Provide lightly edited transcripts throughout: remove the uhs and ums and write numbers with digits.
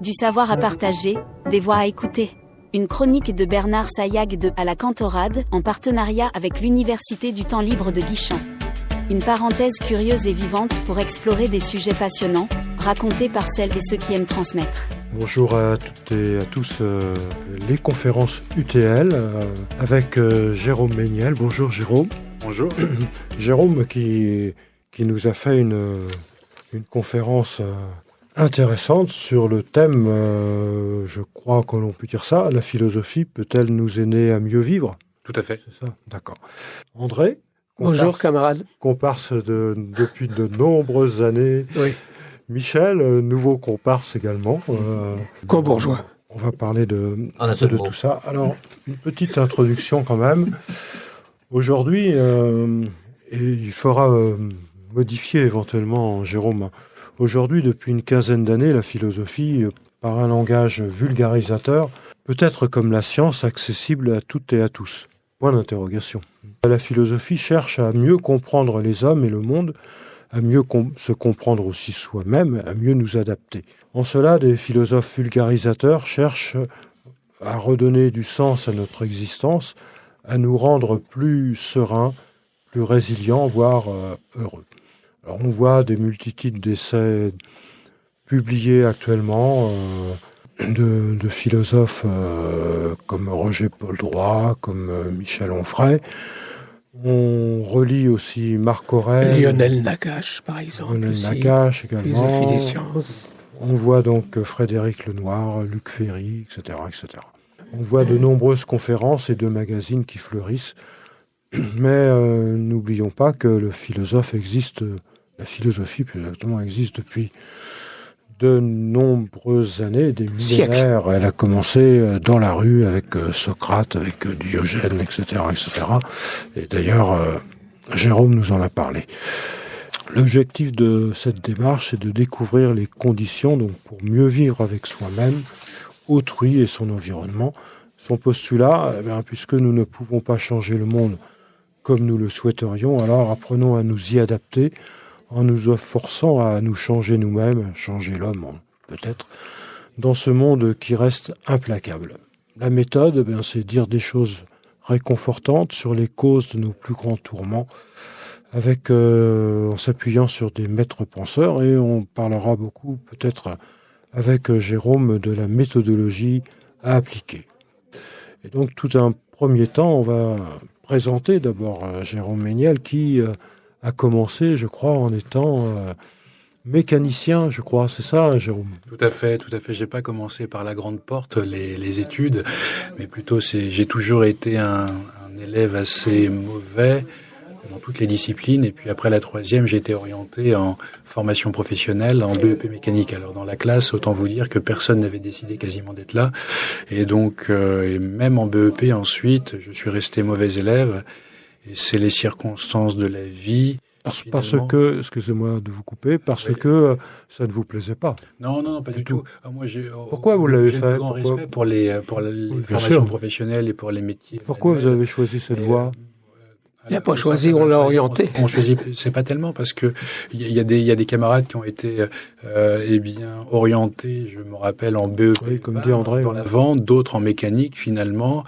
Du savoir à partager, des voix à écouter. Une chronique de Bernard Saillag de À la Cantorade, en partenariat avec l'Université du Temps Libre de Guichen. Une parenthèse curieuse et vivante pour explorer des sujets passionnants, racontés par celles et ceux qui aiment transmettre. Bonjour à toutes et à tous, les conférences UTL avec Jérôme Méniel. Bonjour Jérôme. Bonjour. Jérôme qui nous a fait une conférence intéressante sur le thème, je crois que l'on peut dire ça, la philosophie peut-elle nous aider à mieux vivre ? Tout à fait. C'est ça, d'accord. André ? Bonjour camarade. Comparse depuis de nombreuses années. Oui. Michel, nouveau comparse également. Combourgeois. On va parler de tout ça. Alors, une petite introduction quand même. Aujourd'hui, et il faudra modifier éventuellement, Jérôme. Aujourd'hui, depuis une quinzaine d'années, la philosophie, par un langage vulgarisateur, peut être comme la science accessible à toutes et à tous. Point d'interrogation. La philosophie cherche à mieux comprendre les hommes et le monde, à mieux se comprendre aussi soi-même, à mieux nous adapter. En cela, des philosophes vulgarisateurs cherchent à redonner du sens à notre existence, à nous rendre plus sereins, plus résilients, voire heureux. Alors, on voit des multitudes d'essais publiés actuellement de philosophes comme Roger Paul Droit, comme Michel Onfray. On relit aussi Marc Aurèle. Lionel Nakache, par exemple. Lionel Nakache également. Philosophie des sciences. On voit donc Frédéric Lenoir, Luc Ferry, etc., etc. On voit de nombreuses conférences et de magazines qui fleurissent. Mais n'oublions pas que la philosophie plus exactement existe depuis de nombreuses années, des millénaires. Elle a commencé dans la rue avec Socrate, avec Diogène, etc., etc. Et d'ailleurs, Jérôme nous en a parlé. L'objectif de cette démarche est de découvrir les conditions donc, pour mieux vivre avec soi-même, autrui et son environnement. Son postulat, puisque nous ne pouvons pas changer le monde comme nous le souhaiterions, alors apprenons à nous y adapter en nous forçant à nous changer nous-mêmes, changer l'homme peut-être, dans ce monde qui reste implacable. La méthode, c'est dire des choses réconfortantes sur les causes de nos plus grands tourments, en s'appuyant sur des maîtres penseurs, et on parlera beaucoup peut-être avec Jérôme de la méthodologie à appliquer. Et donc tout un premier temps, on va présenter d'abord Jérôme Méniel qui a commencé, je crois, en étant mécanicien, je crois, c'est ça, Jérôme ? Tout à fait. J'ai pas commencé par la grande porte, les études, mais plutôt j'ai toujours été un élève assez mauvais dans toutes les disciplines. Et puis après la troisième, j'ai été orienté en formation professionnelle, en BEP mécanique. Alors dans la classe, autant vous dire que personne n'avait décidé quasiment d'être là. Et donc, et même en BEP ensuite, je suis resté mauvais élève. Et c'est les circonstances de la vie. Parce que, excusez-moi de vous couper, que ça ne vous plaisait pas. Non, pas du tout. Pourquoi vous l'avez fait ? J'ai un grand respect pour les formations professionnelles et pour les métiers. Pourquoi vous avez choisi cette voie ? Il n'a pas choisi, on l'a orienté. On choisit, c'est pas tellement parce que il y a des camarades qui ont été orientés, je me rappelle en BEP, oui, comme dit André, dans la vente, d'autres en mécanique finalement.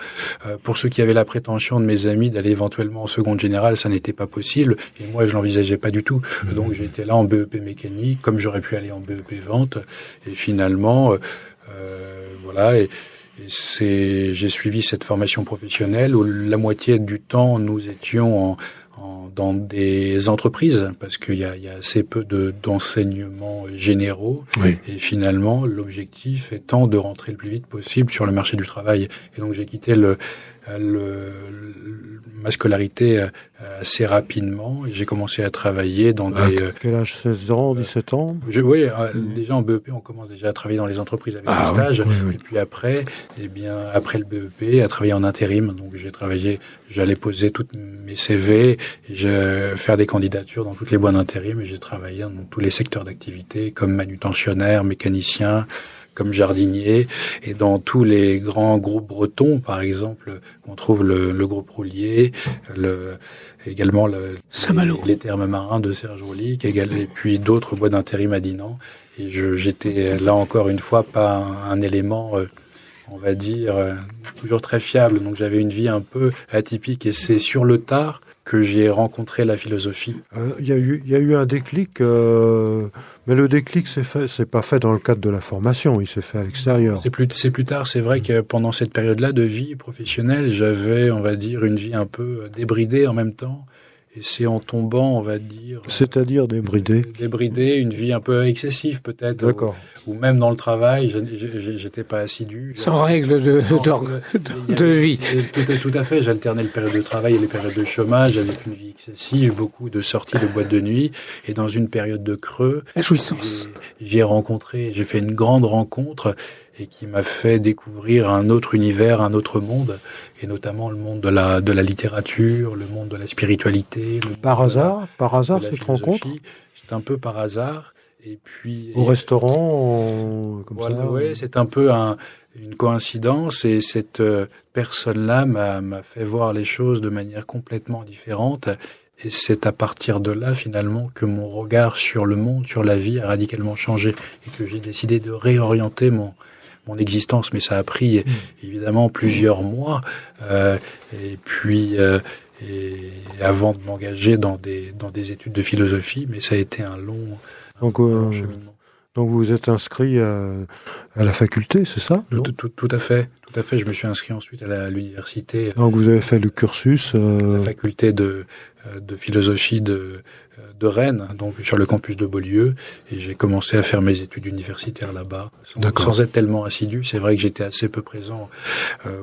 Pour ceux qui avaient la prétention de mes amis d'aller éventuellement en seconde générale, ça n'était pas possible et moi je l'envisageais pas du tout. Donc j'ai été là en BEP mécanique comme j'aurais pu aller en BEP vente et finalement voilà et j'ai suivi cette formation professionnelle où la moitié du temps nous étions dans des entreprises parce qu'il y a assez peu d'enseignements généraux. Oui. Et finalement l'objectif étant de rentrer le plus vite possible sur le marché du travail. Et donc j'ai quitté ma scolarité assez rapidement et j'ai commencé à travailler dans des... Quel âge, 16 ans, 17 ans Oui, déjà en BEP, on commence déjà à travailler dans les entreprises avec des stages. Oui. Et puis après, après le BEP, à travailler en intérim. Donc j'allais poser toutes mes CV, faire des candidatures dans toutes les boîtes d'intérim et j'ai travaillé dans tous les secteurs d'activité comme manutentionnaire, mécanicien, comme jardinier, et dans tous les grands groupes bretons, par exemple, on trouve le groupe Roulier, également les Thermes Marins de Serge Roulic, et puis d'autres boîtes d'intérim à Dinan. Et j'étais là encore une fois pas un élément, on va dire, toujours très fiable. Donc j'avais une vie un peu atypique et c'est sur le tard que j'ai rencontré la philosophie. Il y a eu un déclic, mais le déclic c'est pas fait dans le cadre de la formation, il s'est fait à l'extérieur. C'est plus tard, c'est vrai que pendant cette période-là de vie professionnelle, j'avais, on va dire, une vie un peu débridée en même temps. Et c'est en tombant, on va dire... C'est-à-dire débridé, une vie un peu excessive peut-être. D'accord. Ou même dans le travail, j'étais pas assidu. Sans règle de vie. Tout à fait, j'alternais les périodes de travail et les périodes de chômage avec une vie excessive, beaucoup de sorties de boîtes de nuit. Et dans une période de creux, la jouissance. J'ai fait une grande rencontre et qui m'a fait découvrir un autre univers, un autre monde, et notamment le monde de la littérature, le monde de la spiritualité. Par hasard, cette rencontre? C'est un peu par hasard. Et puis au restaurant, comme voilà, ça. Ouais, c'est un peu une coïncidence, et cette personne-là m'a fait voir les choses de manière complètement différente. Et c'est à partir de là, finalement, que mon regard sur le monde, sur la vie a radicalement changé, et que j'ai décidé de réorienter mon existence. Mais ça a pris évidemment plusieurs mois, et puis avant de m'engager dans des études de philosophie, mais ça a été un long cheminement. Donc vous êtes inscrit à la faculté, c'est ça? Tout à fait. Je me suis inscrit ensuite à l'université. Donc vous avez fait le cursus la faculté de philosophie de Rennes, donc sur le campus de Beaulieu, et j'ai commencé à faire mes études universitaires là-bas, sans être tellement assidu. C'est vrai que j'étais assez peu présent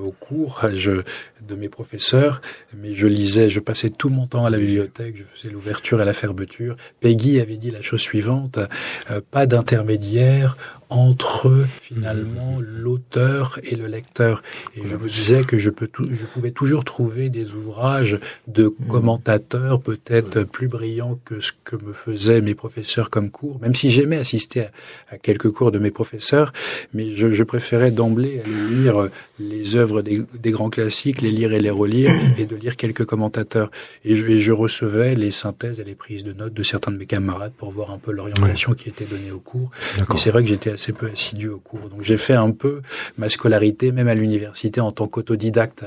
au cours de mes professeurs, mais je passais tout mon temps à la bibliothèque, je faisais l'ouverture et la fermeture. Peggy avait dit la chose suivante: pas d'intermédiaire entre finalement l'auteur et le lecteur. Et je me disais que je pouvais toujours trouver des ouvrages de commentateurs peut-être plus brillants que ce que me faisaient mes professeurs comme cours, même si j'aimais assister à quelques cours de mes professeurs, mais je préférais d'emblée aller lire les œuvres des grands classiques, les lire et les relire, et de lire quelques commentateurs. Et je recevais les synthèses et les prises de notes de certains de mes camarades pour voir un peu l'orientation qui était donnée au cours. Mais c'est vrai que j'étais assez peu assidu au cours. Donc j'ai fait un peu ma scolarité, même à l'université, en tant qu'autodidacte,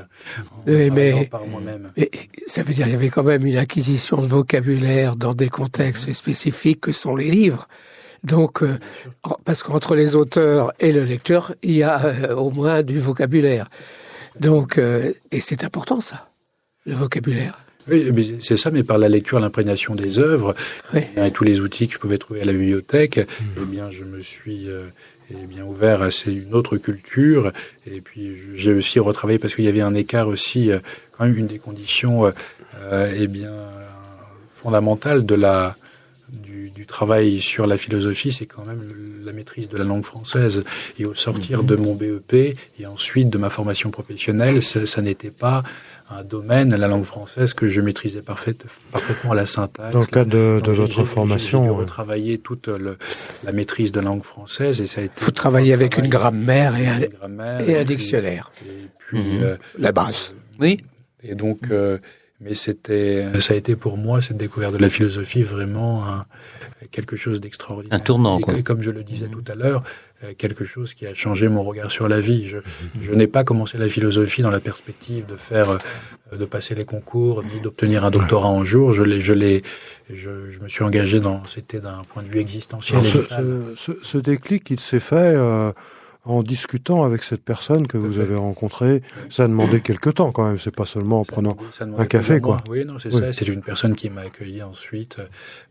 par moi-même. Mais ça veut dire qu'il y avait quand même une acquisition de vocabulaire dans des contextes spécifiques que sont les livres. Donc, parce qu'entre les auteurs et le lecteur, il y a au moins du vocabulaire. Donc, et c'est important ça, le vocabulaire. Oui, mais c'est ça, mais par la lecture, l'imprégnation des œuvres, et tous les outils que je pouvais trouver à la bibliothèque, eh bien, je me suis ouvert à une autre culture. Et puis, j'ai aussi retravaillé, parce qu'il y avait un écart aussi, quand même, une des conditions fondamentales du travail sur la philosophie, c'est quand même la maîtrise de la langue française. Et au sortir de mon BEP et ensuite de ma formation professionnelle, ça n'était pas un domaine, la langue française, que je maîtrisais parfaitement à la syntaxe. Dans le cadre de votre formation, j'ai dû retravailler toute la maîtrise de la langue française, et ça a été... Faut travailler avec une grammaire et un dictionnaire. Et puis la base. Oui. Et donc, mais ça a été pour moi, cette découverte de la philosophie, vraiment quelque chose d'extraordinaire. Un tournant, quoi. Et comme je le disais tout à l'heure, quelque chose qui a changé mon regard sur la vie. Je n'ai pas commencé la philosophie dans la perspective de passer les concours, ni d'obtenir un doctorat un jour. Je me suis engagé c'était d'un point de vue existentiel. Ce déclic, il s'est fait en discutant avec cette personne que vous avez rencontrée. Ça a demandé quelque temps quand même, c'est pas seulement en prenant un café, quoi. Oui, non, c'est ça. C'est une personne qui m'a accueilli ensuite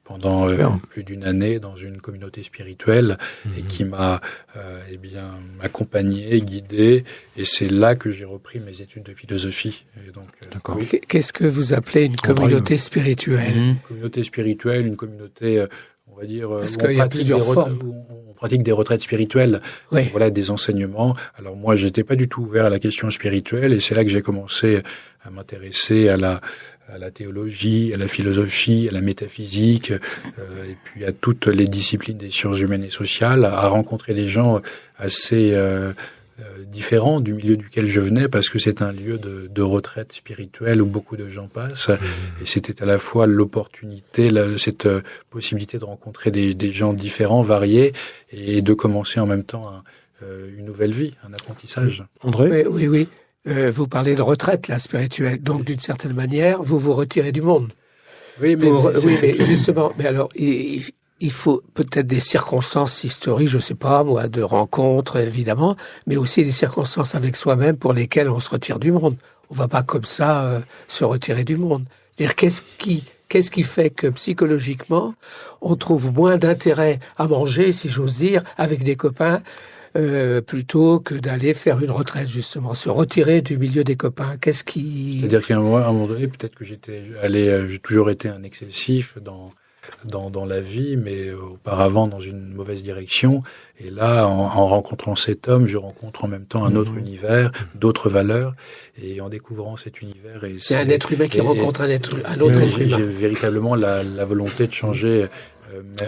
pendant plus d'une année dans une communauté spirituelle, et qui m'a accompagné, guidé, et c'est là que j'ai repris mes études de philosophie. Et donc, d'accord. Oui. Qu'est-ce que vous appelez une communauté spirituelle? Une communauté spirituelle, une communauté, on va dire, on pratique des retraites spirituelles, voilà, des enseignements. Alors moi, j'étais pas du tout ouvert à la question spirituelle, et c'est là que j'ai commencé à m'intéresser à la théologie, à la philosophie, à la métaphysique, et puis à toutes les disciplines des sciences humaines et sociales, à rencontrer des gens assez différent du milieu duquel je venais, parce que c'est un lieu de retraite spirituelle où beaucoup de gens passent, et c'était à la fois l'opportunité, cette possibilité de rencontrer des gens différents, variés, et de commencer en même temps une nouvelle vie, un apprentissage. André ? Oui. Vous parlez de retraite, là, spirituelle. Donc, d'une certaine manière, vous vous retirez du monde. Oui, mais justement, mais alors, il faut peut-être des circonstances historiques, je sais pas, moi, de rencontres, évidemment, mais aussi des circonstances avec soi-même pour lesquelles on se retire du monde. On va pas comme ça se retirer du monde. C'est-à-dire, qu'est-ce qui fait que psychologiquement, on trouve moins d'intérêt à manger, si j'ose dire, avec des copains, plutôt que d'aller faire une retraite, justement, se retirer du milieu des copains. C'est-à-dire qu'à un moment donné, peut-être que j'ai toujours été un excessif dans la vie, mais auparavant dans une mauvaise direction. Et là, en rencontrant cet homme, je rencontre en même temps un autre univers, d'autres valeurs, et en découvrant cet univers... C'est un être humain qui rencontre un autre être humain. J'ai véritablement la volonté de changer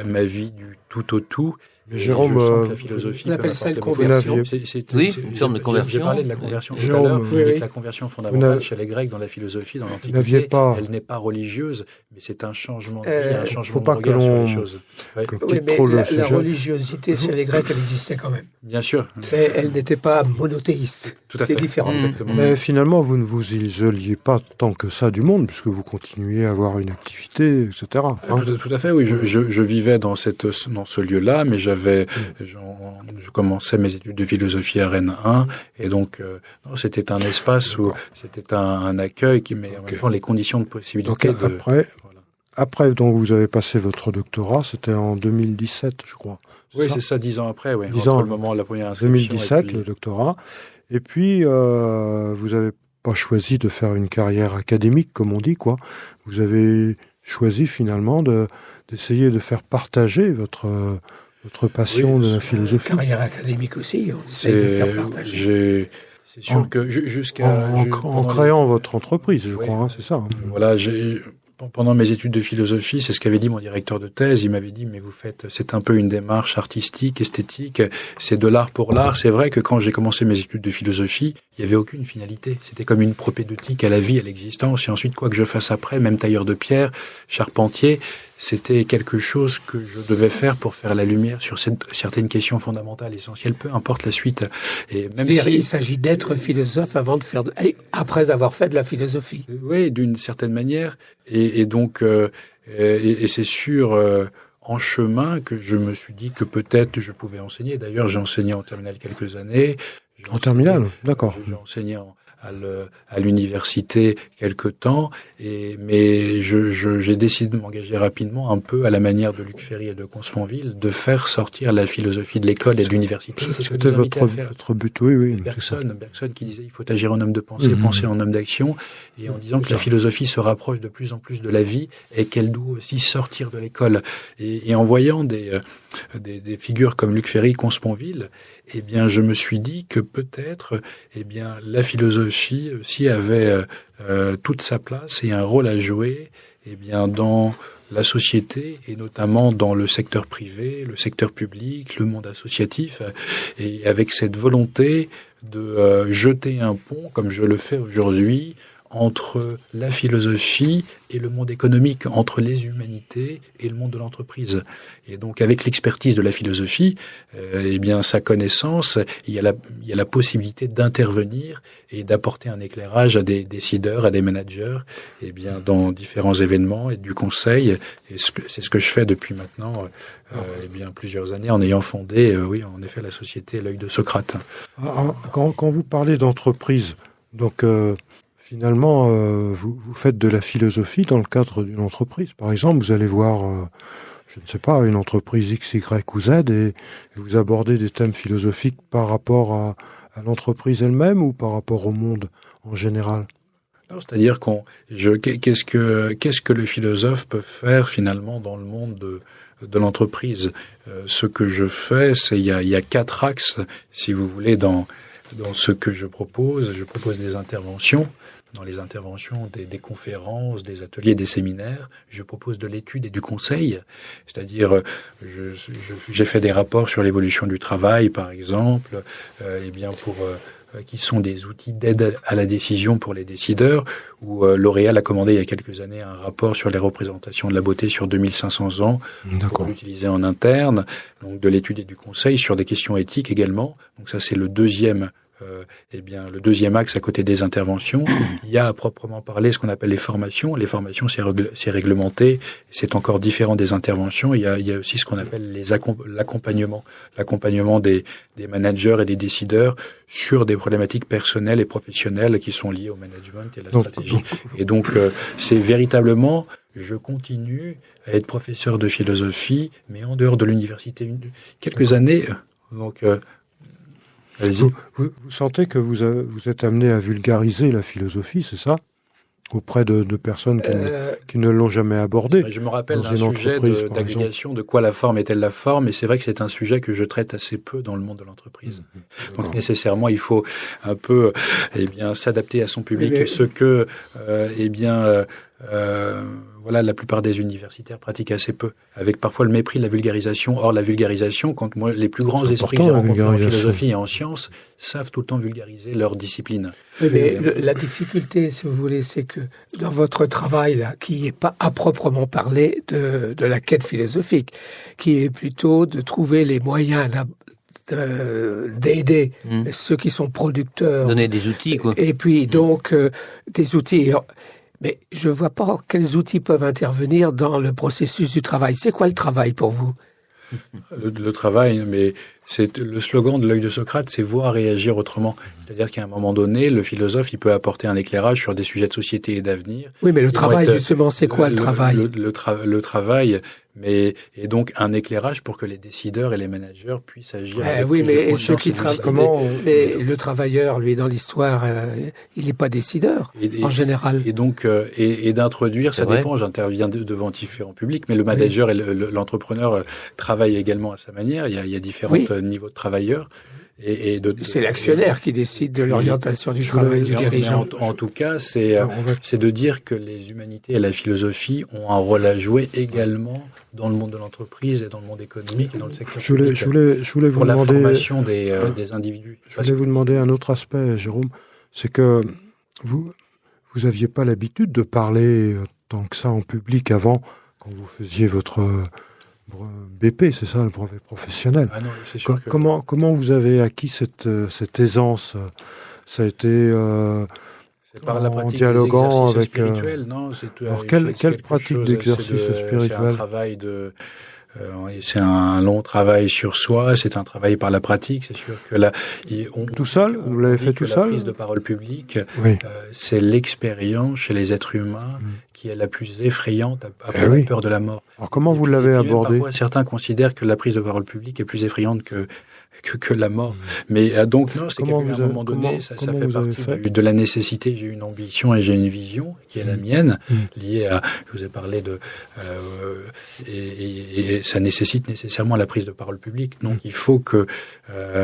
ma vie du tout au tout. Mais Jérôme, la philosophie on appelle ça une conversion. Oui, une forme de conversion. J'ai parlé de la conversion tout à l'heure, avec la conversion fondamentale chez les Grecs dans la philosophie, dans l'Antiquité. Elle n'est pas religieuse, mais c'est un changement de vie, un changement de regard sur les choses. Oui, mais la religiosité chez les Grecs, elle existait quand même. Bien sûr. Mais elle n'était pas monothéiste. Tout à fait. C'est différent. Exactement. Mais finalement, vous ne vous isoliez pas tant que ça du monde, puisque vous continuez à avoir une activité, etc. Tout à fait, oui. Je vivais dans ce lieu-là, mais je commençais mes études de philosophie à Rennes 1, et donc c'était un espace où c'était un accueil, mais en même temps les conditions de possibilité. Donc après, donc vous avez passé votre doctorat, c'était en 2017, je crois. C'est ça, 10 ans après, oui. 10 ans, le moment de la première inscription. 2017, le doctorat. Et puis, vous n'avez pas choisi de faire une carrière académique, comme on dit, quoi. Vous avez choisi finalement d'essayer de faire partager votre passion de la philosophie. Carrière académique aussi, on essaie de faire partager. C'est sûr que jusqu'à... En créant votre entreprise, je crois, c'est ça. Voilà, pendant mes études de philosophie, c'est ce qu'avait dit mon directeur de thèse. Il m'avait dit, mais c'est un peu une démarche artistique, esthétique, c'est de l'art pour l'art. C'est vrai que quand j'ai commencé mes études de philosophie, il n'y avait aucune finalité. C'était comme une propédeutique à la vie, à l'existence. Et ensuite, quoi que je fasse après, même tailleur de pierre, charpentier, c'était quelque chose que je devais faire pour faire la lumière sur certaines questions fondamentales, essentielles, peu importe la suite. Et même il s'agit d'être philosophe après avoir fait de la philosophie. Oui, d'une certaine manière. Et donc, c'est sûr, en chemin, que je me suis dit que peut-être je pouvais enseigner. D'ailleurs, j'ai enseigné en terminale quelques années. En terminale, d'accord. J'ai enseigné à l'université quelque temps, mais j'ai décidé de m'engager rapidement, un peu à la manière de Luc Ferry et de Consponville, de faire sortir la philosophie de l'école et de l'université. C'était votre but, oui. Bergson qui disait il faut agir en homme de pensée, penser en homme d'action, et en disant que la philosophie se rapproche de plus en plus de la vie et qu'elle doit aussi sortir de l'école. Et en voyant des figures comme Luc Ferry, Consponville, eh bien, je me suis dit que peut-être, la philosophie aussi avait toute sa place et un rôle à jouer, dans la société et notamment dans le secteur privé, le secteur public, le monde associatif, et avec cette volonté de jeter un pont, comme je le fais aujourd'hui, entre la philosophie et le monde économique, entre les humanités et le monde de l'entreprise. Et donc, avec l'expertise de la philosophie, sa connaissance, il y a la possibilité d'intervenir et d'apporter un éclairage à des décideurs, à des managers, dans différents événements et du conseil. Et c'est ce que je fais depuis maintenant, plusieurs années, en ayant fondé, en effet, la société L'Œil de Socrate. Quand vous parlez d'entreprise, donc, finalement, vous faites de la philosophie dans le cadre d'une entreprise. Par exemple, vous allez voir, je ne sais pas, une entreprise X, Y ou Z et vous abordez des thèmes philosophiques par rapport à l'entreprise elle-même ou par rapport au monde en général? C'est-à-dire qu'est-ce que le philosophe peut faire finalement dans le monde de l'entreprise? Ce que je fais, il y a 4 axes, si vous voulez, dans ce que je propose. Je propose des interventions. dans les interventions des conférences, des ateliers, des séminaires, je propose de l'étude et du conseil. C'est-à-dire, j'ai fait des rapports sur l'évolution du travail, par exemple, qui sont des outils d'aide à la décision pour les décideurs, où L'Oréal a commandé il y a quelques années un rapport sur les représentations de la beauté sur 2500 ans pour l'utiliser en interne, donc de l'étude et du conseil sur des questions éthiques également. Donc ça, c'est le deuxième axe à côté des interventions. Il y a à proprement parler ce qu'on appelle les formations. Les formations, c'est réglementé, c'est encore différent des interventions. Il y a aussi ce qu'on appelle l'accompagnement des managers et des décideurs sur des problématiques personnelles et professionnelles qui sont liées au management et à la stratégie. Et donc, c'est véritablement, je continue à être professeur de philosophie, mais en dehors de l'université. Quelques années, donc... Vous sentez que vous êtes amené à vulgariser la philosophie, c'est ça ? Auprès de personnes qui ne l'ont jamais abordée. Je me rappelle d'un sujet d'agrégation, de quoi la forme est-elle la forme, et c'est vrai que c'est un sujet que je traite assez peu dans le monde de l'entreprise. Donc nécessairement, il faut un peu s'adapter à son public, voilà, la plupart des universitaires pratiquent assez peu, avec parfois le mépris de la vulgarisation. Or, la vulgarisation, quand moi, les plus grands esprits que j'ai rencontrés en philosophie et en sciences savent tout le temps vulgariser leur discipline. Oui, mais la difficulté, si vous voulez, c'est que dans votre travail, là, qui n'est pas à proprement parler de la quête philosophique, qui est plutôt de trouver les moyens d'aider ceux qui sont producteurs. Donner des outils, quoi. Et puis, donc, des outils... Mais je ne vois pas quels outils peuvent intervenir dans le processus du travail. C'est quoi le travail pour vous ? Le travail, mais c'est le slogan de l'œil de Socrate, c'est voir et agir autrement. C'est-à-dire qu'à un moment donné, le philosophe, il peut apporter un éclairage sur des sujets de société et d'avenir. Oui, mais le travail, justement, c'est quoi le travail ? Le travail, et donc un éclairage pour que les décideurs et les managers puissent agir. Oui, mais ceux qui travaillent, mais le travailleur, lui, dans l'histoire, il n'est pas décideur en général. Et donc, et d'introduire, ça dépend. J'interviens devant différents publics, mais le manager et l'entrepreneur travaillent également à sa manière. Il y a différents niveaux de travailleurs. C'est l'actionnaire qui décide de l'orientation du travail du dirigeant. En tout cas, c'est de dire que les humanités et la philosophie ont un rôle à jouer également dans le monde de l'entreprise et dans le monde économique et dans le secteur public. Je voulais vous pour demander, la formation des individus. Je voulais vous demander un autre aspect, Jérôme, c'est que vous aviez pas l'habitude de parler tant que ça en public avant, quand vous faisiez votre BP, c'est ça, le brevet professionnel. Ah non, c'est sûr que... Comment vous avez acquis cette aisance ? Ça a été par la pratique dialoguant des exercices avec spirituels, non, alors quelle pratique d'exercice spirituel ? C'est un travail c'est un long travail sur soi, c'est un travail par la pratique, c'est sûr que là... Tout seul ? Vous l'avez fait tout seul ? La prise de parole publique, c'est l'expérience chez les êtres humains qui est la plus effrayante après la peur de la mort. Alors comment vous l'avez abordé ? Parfois, certains considèrent que la prise de parole publique est plus effrayante que la mort. Mais donc, non, c'est qu'à un moment donné, ça fait partie de la nécessité. J'ai une ambition et j'ai une vision qui est la mienne, liée à... Je vous ai parlé de... et ça nécessite nécessairement la prise de parole publique. Donc, il faut que...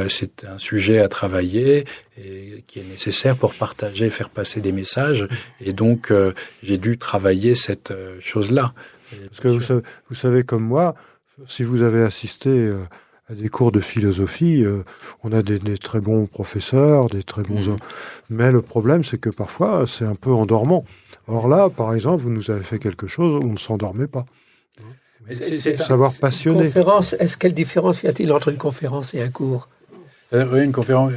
c'est un sujet à travailler et qui est nécessaire pour partager, faire passer des messages. Et donc, j'ai dû travailler cette chose-là. Parce que vous savez comme moi, si vous avez assisté... à des cours de philosophie, on a des très bons professeurs, des très bons hommes. Mais le problème, c'est que parfois, c'est un peu endormant. Or là, par exemple, vous nous avez fait quelque chose où on ne s'endormait pas. C'est savoir passionner. Conférence, quelle différence y a-t-il entre une conférence et un cours ? Une conférence...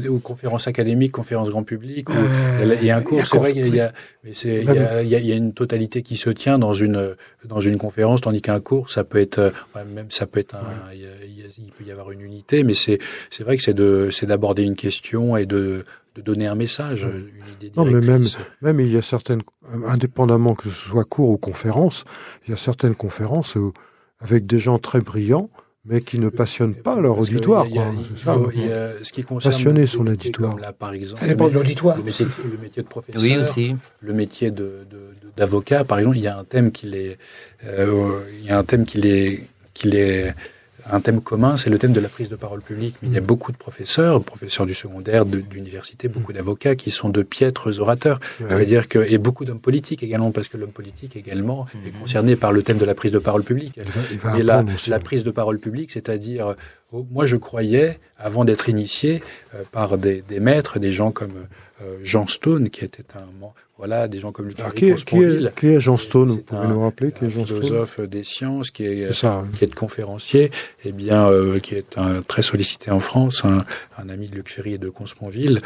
ou conférence académique, conférence grand public, il y a un cours, c'est vrai qu'il y a une totalité qui se tient dans une conférence, tandis qu'un cours, ça peut être, il peut y avoir une unité, mais c'est vrai que c'est d'aborder une question et de donner un message, une idée directrice. Non, mais même il y a certaines, indépendamment que ce soit cours ou conférence, il y a certaines conférences avec des gens très brillants, mais qui ne passionnent pas leur auditoire. Ce qui concerne passionner son auditoire. Là, par exemple, ça dépend de l'auditoire. Le métier de professeur, oui, aussi. Le métier d'avocat, par exemple, il y a un thème qui les un thème commun, c'est le thème de la prise de parole publique. Mais il y a beaucoup de professeurs du secondaire, d'université, beaucoup d'avocats qui sont de piètres orateurs. Ça veut dire que, et beaucoup d'hommes politiques également, parce que l'homme politique également est concerné par le thème de la prise de parole publique. Et la prise de parole publique, c'est-à-dire, moi je croyais, avant d'être initié par des maîtres, des gens comme Jean Stone, qui était des gens comme Luther Consponville. Qui est Jean Stone? Vous pouvez nous rappeler qui est Jean Stone? Philosophe des sciences, qui est conférencier, qui est très sollicité en France, un ami de Luc Ferry et de Consponville.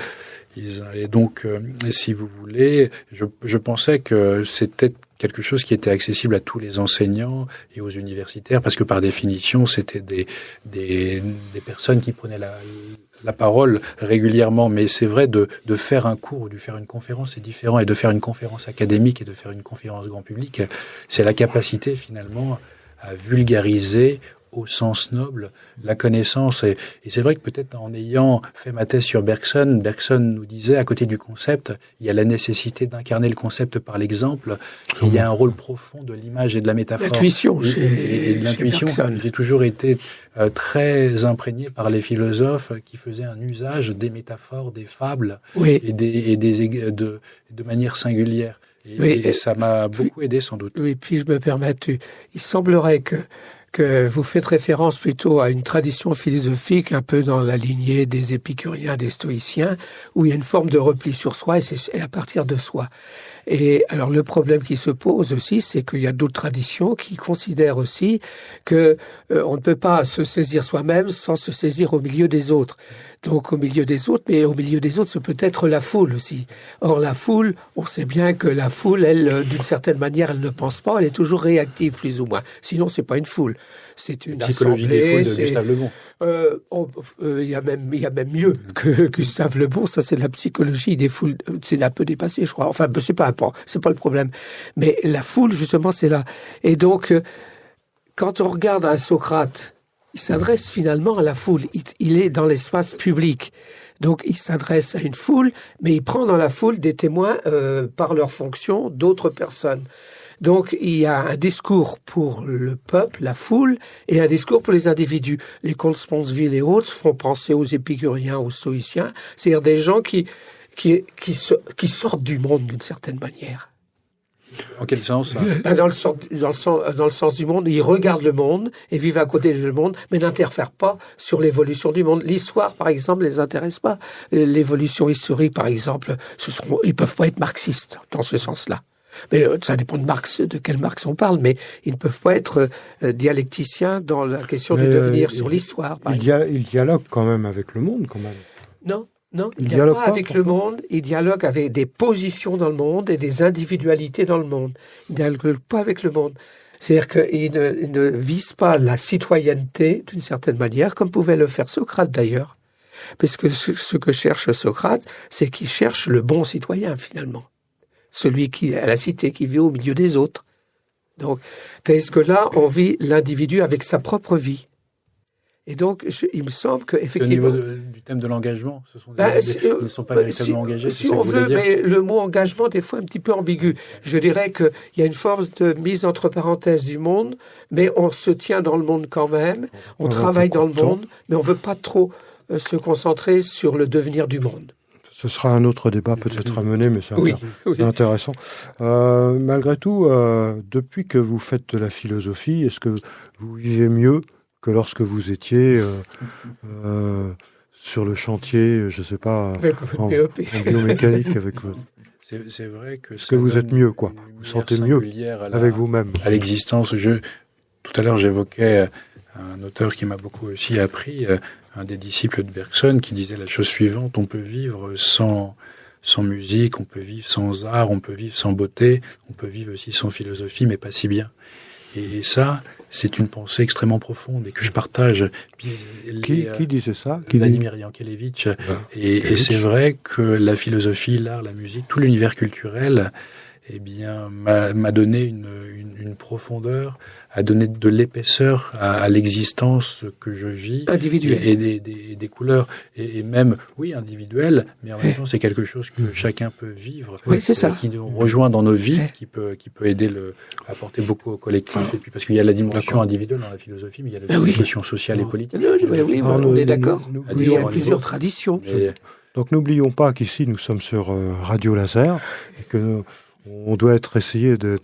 Et donc, si vous voulez, je pensais que c'était quelque chose qui était accessible à tous les enseignants et aux universitaires, parce que par définition, c'était des personnes qui prenaient la parole régulièrement. Mais c'est vrai, de faire un cours ou de faire une conférence, c'est différent. Et de faire une conférence académique et de faire une conférence grand public, c'est la capacité finalement à vulgariser au sens noble la connaissance. Et c'est vrai que peut-être en ayant fait ma thèse sur Bergson nous disait, à côté du concept, il y a la nécessité d'incarner le concept par l'exemple. Il y a un rôle profond de l'image et de la métaphore. L'intuition et de l'intuition. J'ai toujours été très imprégné par les philosophes qui faisaient un usage des métaphores, des fables, et de manière singulière. Et ça m'a beaucoup aidé, sans doute. Oui, puis je me permets, il semblerait que vous faites référence plutôt à une tradition philosophique un peu dans la lignée des épicuriens, des stoïciens, où il y a une forme de repli sur soi et c'est à partir de soi. Et alors le problème qui se pose aussi, c'est qu'il y a d'autres traditions qui considèrent aussi que on ne peut pas se saisir soi-même sans se saisir au milieu des autres. Donc au milieu des autres, mais au milieu des autres, ce peut être la foule aussi. Or la foule, on sait bien que la foule, elle, d'une certaine manière, elle ne pense pas, elle est toujours réactive plus ou moins. Sinon, c'est pas une foule, c'est une psychologie des foules de Gustave Le Bon. Il y a même mieux que Gustave Le Bon. Ça, c'est la psychologie des foules. C'est un peu dépassé, je crois. Enfin, c'est pas le problème. Mais la foule, justement, c'est là. Et donc, quand on regarde un Socrate, il s'adresse finalement à la foule. Il est dans l'espace public. Donc, il s'adresse à une foule, mais il prend dans la foule des témoins par leur fonction d'autres personnes. Donc, il y a un discours pour le peuple, la foule, et un discours pour les individus. Les comtes Sponsville et autres font penser aux épicuriens, aux stoïciens, c'est-à-dire des gens qui sortent du monde d'une certaine manière. En quel sens? Dans le sens du monde, ils regardent le monde et vivent à côté du monde, mais n'interfèrent pas sur l'évolution du monde. L'histoire, par exemple, les intéresse pas. L'évolution historique, par exemple, ils peuvent pas être marxistes dans ce sens-là. Mais ça dépend de quel Marx on parle, mais ils ne peuvent pas être dialecticiens dans la question du devenir sur l'histoire. Il dialogue quand même avec le monde, quand même. Non, il dialogue pas avec le monde, il dialogue avec des positions dans le monde et des individualités dans le monde. Il dialogue pas avec le monde. C'est-à-dire qu'il ne vise pas la citoyenneté d'une certaine manière, comme pouvait le faire Socrate d'ailleurs. Parce que ce que cherche Socrate, c'est qu'il cherche le bon citoyen finalement. Celui qui est à la cité, qui vit au milieu des autres. Donc, est-ce que là, on vit l'individu avec sa propre vie? Et donc, il me semble qu'effectivement... Au niveau du thème de l'engagement, ils ne sont pas véritablement engagés. Si on veut, mais le mot engagement, des fois, est un petit peu ambigu. Je dirais qu'il y a une forme de mise entre parenthèses du monde, mais on se tient dans le monde quand même, on travaille dans le monde, mais on ne veut pas trop se concentrer sur le devenir du monde. Ce sera un autre débat peut-être à mener, mais c'est intéressant. Malgré tout, depuis que vous faites de la philosophie, est-ce que vous vivez mieux que lorsque vous étiez sur le chantier, je ne sais pas, en biomécanique avec votre... C'est vrai que... Est-ce que vous êtes mieux, quoi? Vous sentez mieux avec vous-même? À l'existence. Tout à l'heure, j'évoquais un auteur qui m'a beaucoup aussi appris, un des disciples de Bergson, qui disait la chose suivante: on peut vivre sans musique, on peut vivre sans art, on peut vivre sans beauté, on peut vivre aussi sans philosophie, mais pas si bien. Et ça, c'est une pensée extrêmement profonde et que je partage. Qui disait ça? Vladimir Yankelevitch. Et c'est vrai que la philosophie, l'art, la musique, tout l'univers culturel m'a donné une profondeur, a donné de l'épaisseur à l'existence que je vis, et des couleurs, et même, oui, individuelles, mais en même temps, c'est quelque chose que chacun peut vivre, qui nous rejoint dans nos vies, qui peut aider apporter beaucoup au collectif, et puis parce qu'il y a la dimension individuelle dans la philosophie, mais il y a la dimension sociale et politique. Oui, on est d'accord. Il y a plusieurs traditions. Donc n'oublions pas qu'ici nous sommes sur Radio Laser et que on doit essayé de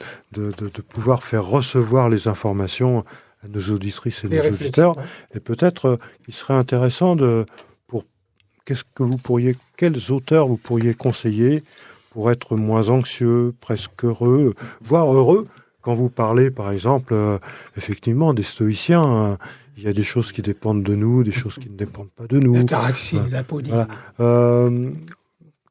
pouvoir faire recevoir les informations à nos auditrices et nos auditeurs. Et peut-être qu'il serait intéressant quels auteurs vous pourriez conseiller pour être moins anxieux, presque heureux, voire heureux quand vous parlez, par exemple, effectivement, des stoïciens. Il y a des choses qui dépendent de nous, des choses qui ne dépendent pas de nous. L'ataraxie, l'aponie. Voilà.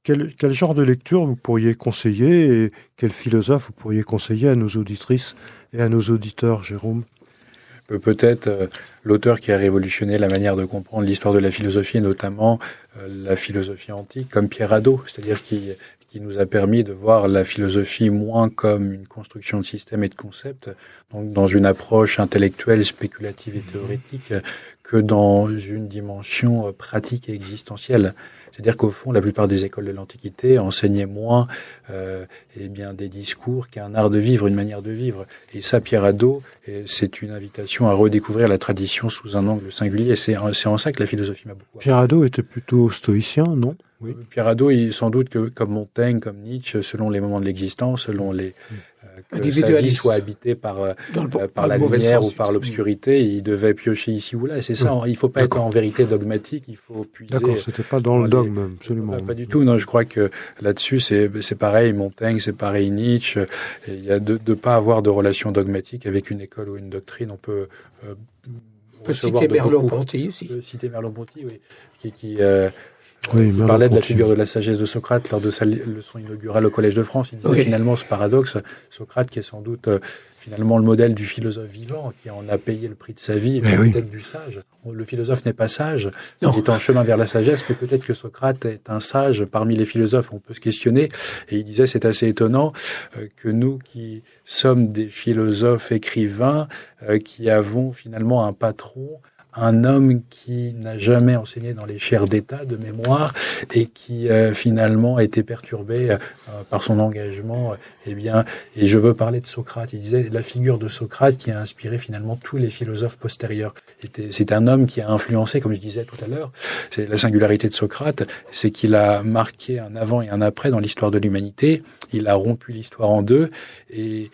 Quel genre de lecture vous pourriez conseiller et quel philosophe vous pourriez conseiller à nos auditrices et à nos auditeurs, Jérôme ? Peut-être l'auteur qui a révolutionné la manière de comprendre l'histoire de la philosophie, et notamment la philosophie antique, comme Pierre Hadot, c'est-à-dire qui nous a permis de voir la philosophie moins comme une construction de systèmes et de concepts, donc dans une approche intellectuelle, spéculative et théorétique, que dans une dimension pratique et existentielle. C'est-à-dire qu'au fond, la plupart des écoles de l'Antiquité enseignaient moins des discours qu'un art de vivre, une manière de vivre. Et ça, Pierre Hadot, c'est une invitation à redécouvrir la tradition sous un angle singulier. C'est en ça que la philosophie m'a beaucoup. Pierre Hadot était plutôt stoïcien, non ? Oui. Pierre Hadot, sans doute que comme Montaigne, comme Nietzsche, selon les moments de l'existence, selon que sa vie soit habitée par la lumière ou par l'obscurité, il devait piocher ici ou là. Et c'est ça, il ne faut pas être en vérité dogmatique, il faut puiser... D'accord, c'était pas dans le dogme, absolument. Pas du tout, non, je crois que là-dessus, c'est pareil, Montaigne, c'est pareil, Nietzsche. Et il y a de pas avoir de relation dogmatique avec une école ou une doctrine, on peut... On peut citer Merleau-Ponty aussi. On peut citer Merleau-Ponty, oui, qui parlait de la figure de la sagesse de Socrate lors de sa leçon inaugurale au Collège de France. Il disait finalement ce paradoxe, Socrate qui est sans doute finalement le modèle du philosophe vivant, qui en a payé le prix de sa vie, peut-être du sage. Le philosophe n'est pas sage, il est en chemin vers la sagesse, mais peut-être que Socrate est un sage parmi les philosophes, on peut se questionner. Et il disait, c'est assez étonnant que nous qui sommes des philosophes écrivains, qui avons finalement un patron, un homme qui n'a jamais enseigné dans les chaires d'État de mémoire et qui finalement a été perturbé par son engagement. Et je veux parler de Socrate. Il disait la figure de Socrate qui a inspiré finalement tous les philosophes postérieurs. C'est un homme qui a influencé, comme je disais tout à l'heure. C'est la singularité de Socrate, c'est qu'il a marqué un avant et un après dans l'histoire de l'humanité. Il a rompu l'histoire en deux et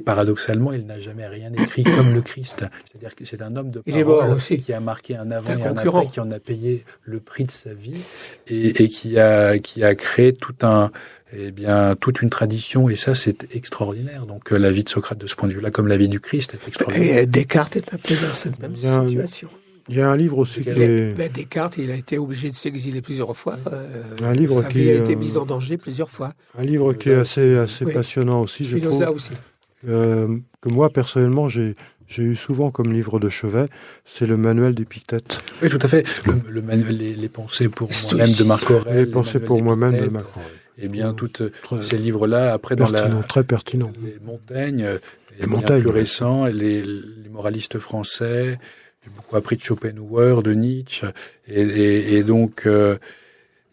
paradoxalement, il n'a jamais rien écrit comme le Christ. C'est-à-dire que c'est un homme de parole qui a marqué un avant et un après, qui en a payé le prix de sa vie et qui a créé toute une tradition, et ça c'est extraordinaire. Donc la vie de Socrate de ce point de vue-là, comme la vie du Christ, est extraordinaire. Et Descartes est un peu dans cette même situation. Il y a un livre aussi qui est... Descartes, il a été obligé de s'exiler plusieurs fois. Un livre sa vie a été mise en danger plusieurs fois. Un livre qui est assez passionnant aussi, je trouve. Aussi. Que moi, personnellement, j'ai eu souvent comme livre de chevet, c'est le manuel d'Épictète. Oui, tout à fait. Le manuel, les pensées pour moi-même de Marc Aurèle. Les pensées pour moi-même de Marc Aurèle. Eh bien, tous ces livres-là, après très pertinent. Les Montaigne, plus récents, les moralistes français. J'ai beaucoup appris de Schopenhauer, de Nietzsche, et donc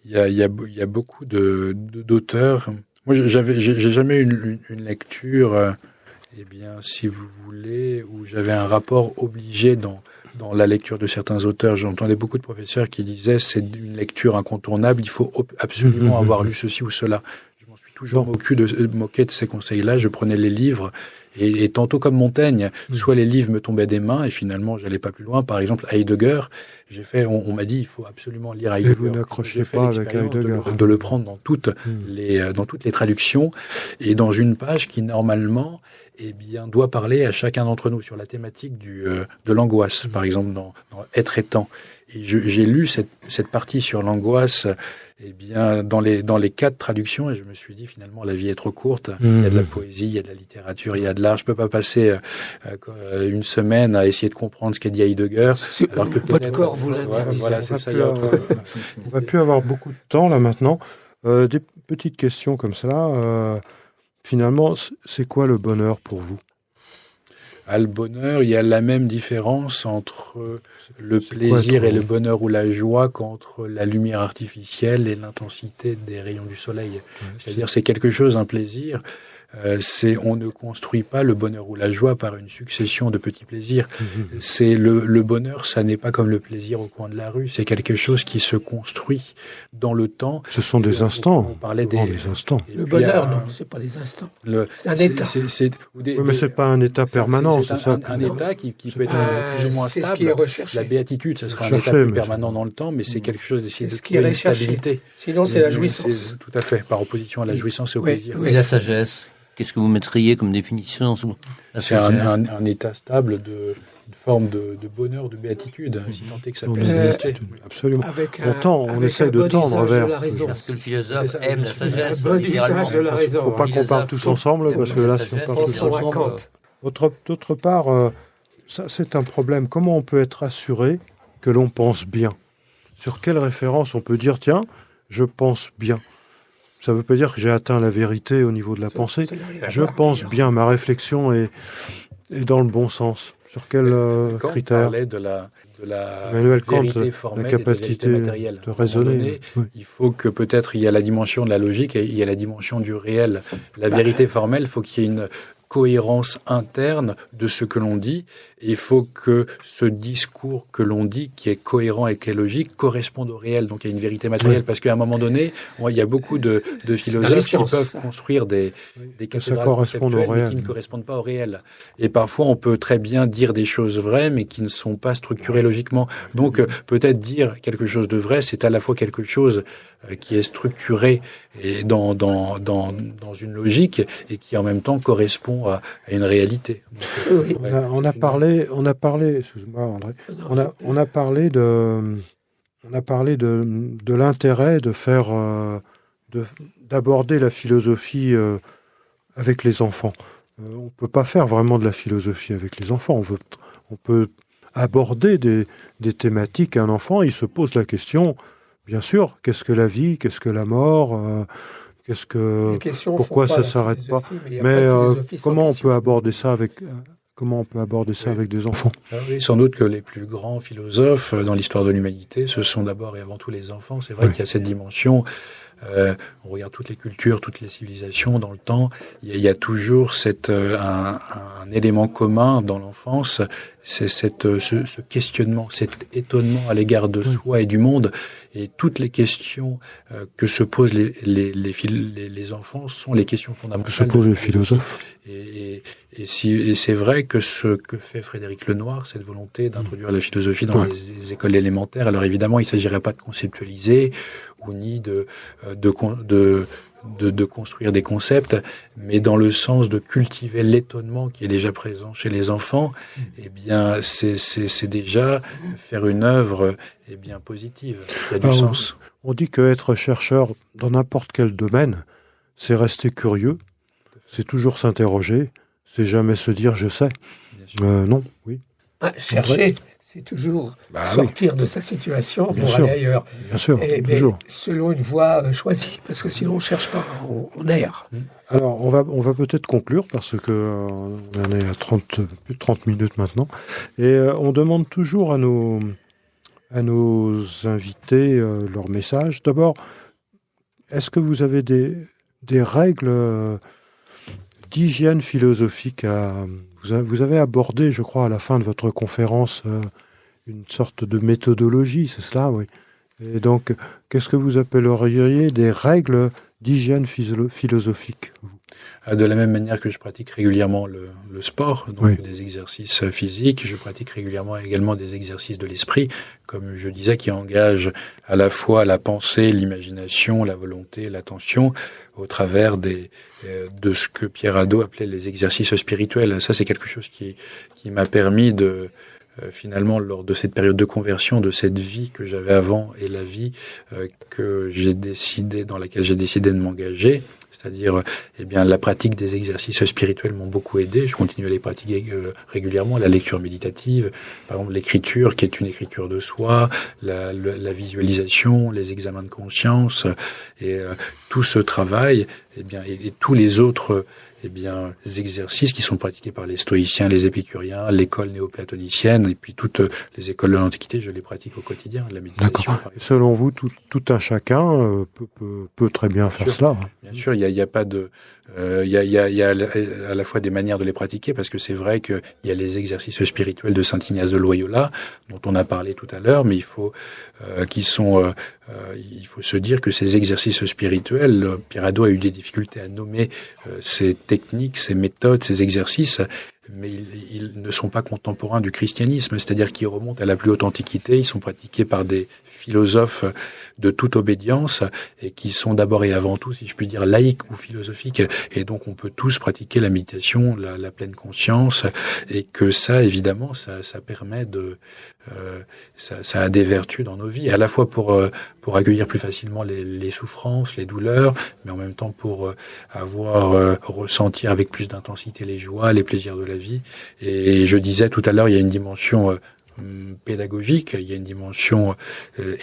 il y a beaucoup d'auteurs. Moi, j'ai jamais eu une lecture, si vous voulez, où j'avais un rapport obligé dans la lecture de certains auteurs. J'entendais beaucoup de professeurs qui disaient c'est une lecture incontournable, il faut absolument avoir lu ceci ou cela. Je m'en suis toujours moqué de ces conseils-là. Je prenais les livres et tantôt comme Montaigne, soit les livres me tombaient des mains et finalement j'allais pas plus loin. Par exemple, Heidegger, on m'a dit il faut absolument lire Heidegger. Vous n'accrochez pas avec Heidegger. De le prendre dans toutes les traductions et dans une page qui normalement doit parler à chacun d'entre nous sur la thématique de l'angoisse, par exemple dans Être et temps. Et j'ai lu cette partie sur l'angoisse dans les 4 traductions, et je me suis dit finalement la vie est trop courte. Il y a de la poésie, il y a de la littérature, il y a de l'art. Je peux pas passer une semaine à essayer de comprendre ce qu'a dit Heidegger. Alors que votre corps vous l'interdit. Voilà, c'est ça. On va plus avoir beaucoup de temps là maintenant. Des petites questions comme ça. finalement, c'est quoi le bonheur pour vous ? Le bonheur, il y a la même différence entre le plaisir et le bonheur ou la joie qu'entre la lumière artificielle et l'intensité des rayons du soleil. Ouais, c'est-à-dire, c'est quelque chose, un plaisir. On ne construit pas le bonheur ou la joie par une succession de petits plaisirs. C'est le bonheur, ça n'est pas comme le plaisir au coin de la rue. C'est quelque chose qui se construit dans le temps. Ce sont des instants. On parlait des instants. Le bonheur, non, c'est pas des instants. C'est un état. Mais c'est pas un état permanent, c'est ça. Un état qui peut être plus ou moins stable. C'est ce qui est recherché. La béatitude, ça sera un état plus permanent dans le temps, mais c'est quelque chose d'essayer de trouver une stabilité. Sinon, c'est la jouissance. Tout à fait, par opposition à la jouissance et au plaisir. Et la sagesse. Qu'est-ce que vous mettriez comme définition ? C'est un état stable une forme de bonheur, de béatitude, si tant est que ça puisse exister. Absolument. On essaie de tendre vers... Parce que le philosophe aime la sagesse. Il ne faut pas qu'on parte tous ensemble, parce que là, si on part tous ensemble... D'autre part, ça, c'est un problème. Comment on peut être assuré que l'on pense bien ? Sur quelle référence on peut dire, tiens, je pense bien ? Ça ne veut pas dire que j'ai atteint la vérité au niveau de la pensée. Je pense bien, ma réflexion est dans le bon sens. Sur quels critères ? On parlait de la Emmanuel Kant, vérité formelle, la capacité de raisonner. Il faut que peut-être il y a la dimension de la logique et il y a la dimension du réel. La vérité formelle, il faut qu'il y ait une cohérence interne de ce que l'on dit. Et il faut que ce discours que l'on dit, qui est cohérent et qui est logique, corresponde au réel. Donc il y a une vérité matérielle. Parce qu'à un moment donné, il y a beaucoup de philosophes qui peuvent construire des cathédrales conceptuelles mais qui ne correspondent pas au réel. Et parfois, on peut très bien dire des choses vraies, mais qui ne sont pas structurées logiquement. Donc peut-être dire quelque chose de vrai, c'est à la fois quelque chose qui est structuré et dans une logique et qui en même temps correspond à une réalité. Donc, on a parlé, excuse-moi André, on a parlé de l'intérêt de faire, d'aborder la philosophie avec les enfants. On peut pas faire vraiment de la philosophie avec les enfants. On peut aborder des thématiques. Un enfant, il se pose la question, bien sûr, qu'est-ce que la vie, qu'est-ce que la mort, pourquoi ça s'arrête pas. Mais comment on peut aborder ça avec des enfants ? Oui, sans doute que les plus grands philosophes dans l'histoire de l'humanité, ce sont d'abord et avant tout les enfants. C'est vrai qu'il y a cette dimension. On regarde toutes les cultures, toutes les civilisations dans le temps. Il y a toujours un élément commun dans l'enfance, c'est ce questionnement, cet étonnement à l'égard de soi et du monde. Et toutes les questions que se posent les enfants sont les questions fondamentales. Que se posent les philosophes. Et c'est vrai que ce que fait Frédéric Lenoir, cette volonté d'introduire la philosophie dans les écoles élémentaires, alors évidemment, il ne s'agirait pas de conceptualiser ou ni de construire des concepts, mais dans le sens de cultiver l'étonnement qui est déjà présent chez les enfants, eh bien, c'est déjà faire une œuvre positive, qui a du sens. On dit qu'être chercheur dans n'importe quel domaine, c'est rester curieux, c'est toujours s'interroger, c'est jamais se dire je sais. Non, oui. Chercher, c'est toujours sortir de sa situation pour aller ailleurs. Bien sûr, toujours. Selon une voie choisie, parce que sinon on ne cherche pas, on erre. Alors, on va peut-être conclure, parce que on en est à plus de 30 minutes maintenant. Et on demande toujours à nos invités leur message. D'abord, est-ce que vous avez des règles d'hygiène philosophique vous avez abordé, je crois, à la fin de votre conférence, une sorte de méthodologie, c'est cela, oui. Et donc, qu'est-ce que vous appelleriez des règles d'hygiène philosophique, vous ? De la même manière que je pratique régulièrement le sport, donc des exercices physiques, je pratique régulièrement également des exercices de l'esprit, comme je disais, qui engagent à la fois la pensée, l'imagination, la volonté, l'attention, au travers de ce que Pierre Hadot appelait les exercices spirituels. Ça, c'est quelque chose qui m'a permis de finalement, lors de cette période de conversion, de cette vie que j'avais avant et la vie dans laquelle j'ai décidé de m'engager, c'est-à-dire la pratique des exercices spirituels m'ont beaucoup aidé. Je continue à les pratiquer régulièrement. La lecture méditative, par exemple l'écriture, qui est une écriture de soi, la visualisation, les examens de conscience, et tout ce travail, et tous les autres exercices qui sont pratiqués par les stoïciens, les épicuriens, l'école néoplatonicienne, et puis toutes les écoles de l'Antiquité, je les pratique au quotidien, la méditation. D'accord. Selon vous, tout un chacun peut très bien faire cela. Bien sûr, il y a pas de... Il y a à la fois des manières de les pratiquer, parce que c'est vrai qu'il y a les exercices spirituels de Saint Ignace de Loyola, dont on a parlé tout à l'heure, mais il faut se dire que ces exercices spirituels, Pierre Hadot a eu des difficultés à nommer ces techniques, ces méthodes, ces exercices, mais ils ne sont pas contemporains du christianisme, c'est-à-dire qu'ils remontent à la plus haute antiquité, ils sont pratiqués par des philosophes de toute obédience et qui sont d'abord et avant tout, si je puis dire, laïques ou philosophiques, et donc on peut tous pratiquer la méditation, la pleine conscience, et que ça, évidemment, ça permet de... ça a des vertus dans nos vies, à la fois pour accueillir plus facilement les souffrances, les douleurs, mais en même temps pour ressentir avec plus d'intensité les joies, les plaisirs de la vie. Et je disais tout à l'heure, il y a une dimension pédagogique, il y a une dimension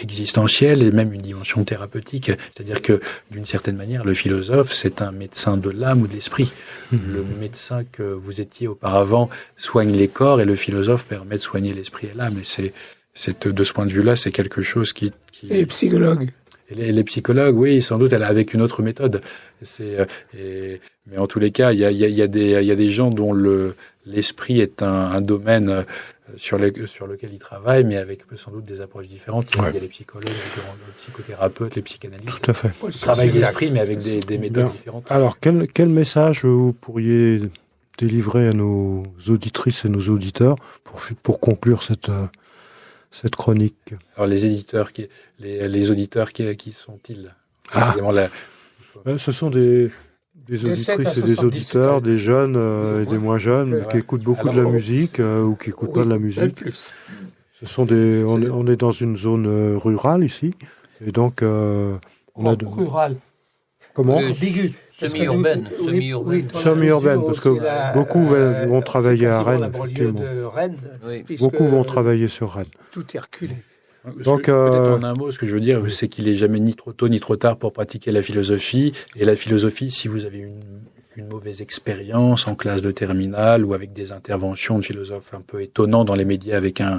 existentielle et même une dimension thérapeutique. C'est-à-dire que, d'une certaine manière, le philosophe, c'est un médecin de l'âme ou de l'esprit. Le médecin que vous étiez auparavant soigne les corps et le philosophe permet de soigner l'esprit et l'âme. Et c'est de ce point de vue-là, c'est quelque chose qui... Et les psychologues. Les psychologues, oui, sans doute, avec une autre méthode. Mais en tous les cas, il y a des gens dont l'esprit est un domaine sur lequel ils travaillent, mais avec sans doute des approches différentes. Il y a les psychologues, les psychothérapeutes, les psychanalystes. Tout à fait. Ils travaillent l'esprit, mais avec des méthodes différentes. Alors, quel message vous pourriez délivrer à nos auditrices et nos auditeurs pour conclure cette chronique? Alors, les auditeurs, qui sont-ils? Ce sont des auditrices et des auditeurs, des jeunes et des moins jeunes, qui écoutent beaucoup de la musique ou qui écoutent pas de la musique. Ce sont on est dans une zone rurale ici, et donc rurale. Comment? Ambigu. Semi-urbaine. Semi-urbaine, parce que beaucoup vont travailler à Rennes, effectivement. Beaucoup vont travailler sur Rennes. Tout est reculé. Donc, peut-être en un mot, ce que je veux dire, c'est qu'il est jamais ni trop tôt ni trop tard pour pratiquer la philosophie. Et la philosophie, si vous avez une mauvaise expérience en classe de terminale ou avec des interventions de philosophes un peu étonnants dans les médias avec un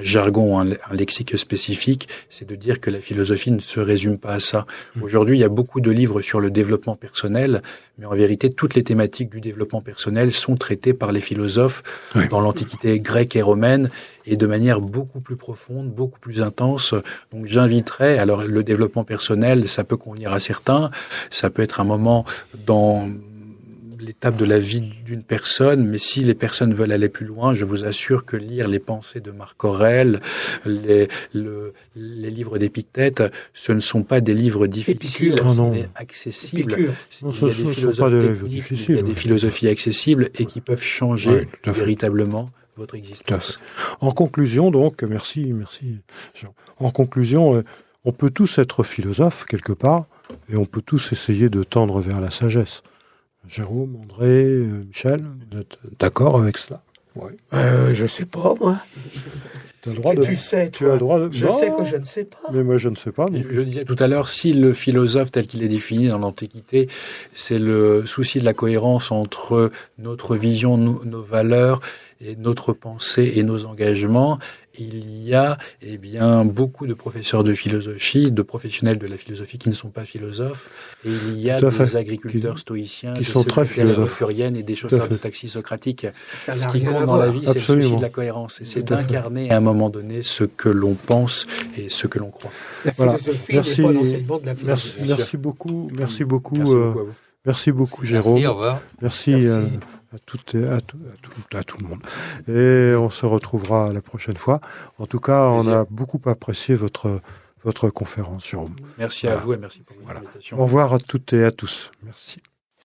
jargon, un lexique spécifique, c'est de dire que la philosophie ne se résume pas à ça. Aujourd'hui, il y a beaucoup de livres sur le développement personnel, mais en vérité, toutes les thématiques du développement personnel sont traitées par les philosophes dans l'Antiquité grecque et romaine, et de manière beaucoup plus profonde, beaucoup plus intense. Donc j'inviterais, alors le développement personnel, ça peut convenir à certains, ça peut être un moment dans l'étape de la vie d'une personne, mais si les personnes veulent aller plus loin, je vous assure que lire les pensées de Marc Aurèle, les livres d'Épictète, ce ne sont pas des livres difficiles, mais accessibles. Il y a des philosophies accessibles et qui peuvent changer véritablement votre existence. En conclusion, donc, merci Jean. En conclusion, on peut tous être philosophes quelque part, et on peut tous essayer de tendre vers la sagesse. Jérôme, André, Michel, vous êtes d'accord avec cela? Je sais pas, moi. Tu as le droit de... Je sais que je ne sais pas. Mais moi, je ne sais pas. Je disais tout à l'heure, si le philosophe tel qu'il est défini dans l'Antiquité, c'est le souci de la cohérence entre notre vision, nos valeurs, et notre pensée et nos engagements, il y a beaucoup de professeurs de philosophie, de professionnels de la philosophie qui ne sont pas philosophes, et il y a des agriculteurs stoïciens, qui sont très philosophes, et des chauffeurs de taxi socratiques. Ce qui compte dans la vie, c'est le souci de la cohérence, et c'est d'incarner à un moment donné ce que l'on pense et ce que l'on croit. La philosophie n'est pas l'enseignement de la philosophie. Merci beaucoup. Merci beaucoup à vous. Merci beaucoup, Jérôme. Merci, au revoir. Merci. À tout le monde. Et on se retrouvera la prochaine fois. En tout cas, on a beaucoup apprécié votre conférence, Jérôme. Merci à vous et merci pour votre invitation. Au revoir à toutes et à tous. Merci.